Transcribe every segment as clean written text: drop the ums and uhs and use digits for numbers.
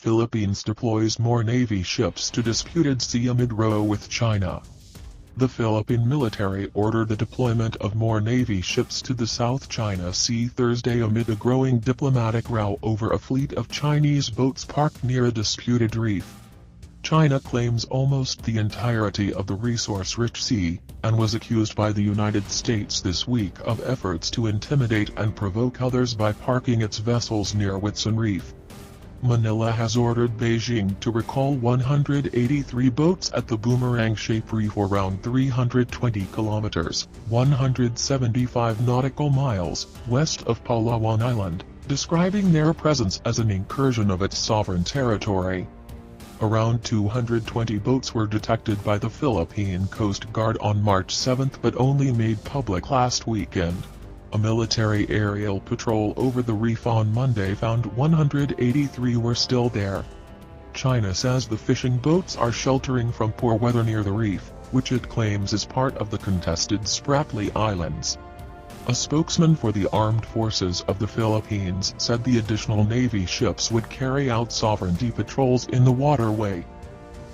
Philippines deploys more Navy ships to disputed sea amid row with China. The Philippine military ordered the deployment of more Navy ships to the South China Sea Thursday amid a growing diplomatic row over a fleet of Chinese boats parked near a disputed reef. China claims almost the entirety of the resource-rich sea, and was accused by the United States this week of efforts to intimidate and provoke others by parking its vessels near Whitsun Reef. Manila has ordered Beijing to recall 183 boats at the boomerang-shaped reef around 320 kilometers, 175 nautical miles, west of Palawan Island, describing their presence as an incursion of its sovereign territory. Around 220 boats were detected by the Philippine Coast Guard on March 7 but only made public last weekend. A military aerial patrol over the reef on Monday found 183 were still there. China says the fishing boats are sheltering from poor weather near the reef, which it claims is part of the contested Spratly Islands. A spokesman for the Armed Forces of the Philippines said the additional Navy ships would carry out sovereignty patrols in the waterway.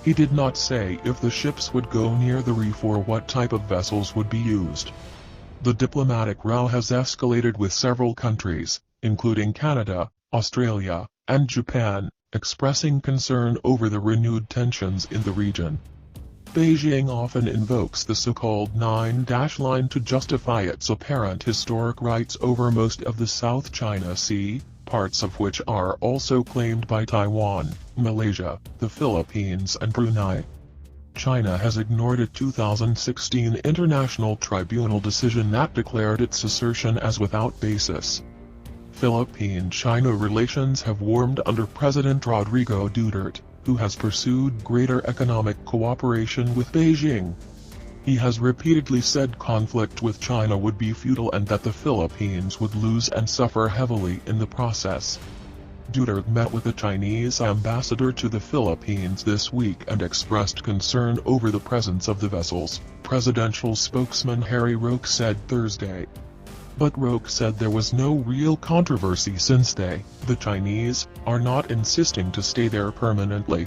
He did not say if the ships would go near the reef or what type of vessels would be used. The diplomatic row has escalated with several countries, including Canada, Australia, and Japan, expressing concern over the renewed tensions in the region. Beijing often invokes the so-called Nine-Dash Line to justify its apparent historic rights over most of the South China Sea, parts of which are also claimed by Taiwan, Malaysia, the Philippines and Brunei. China has ignored a 2016 International Tribunal decision that declared its assertion as without basis. Philippine-China relations have warmed under President Rodrigo Duterte, who has pursued greater economic cooperation with Beijing. He has repeatedly said conflict with China would be futile and that the Philippines would lose and suffer heavily in the process. Duterte met with the Chinese ambassador to the Philippines this week and expressed concern over the presence of the vessels, presidential spokesman Harry Roque said Thursday. But Roque said there was no real controversy since they, the Chinese, are not insisting to stay there permanently.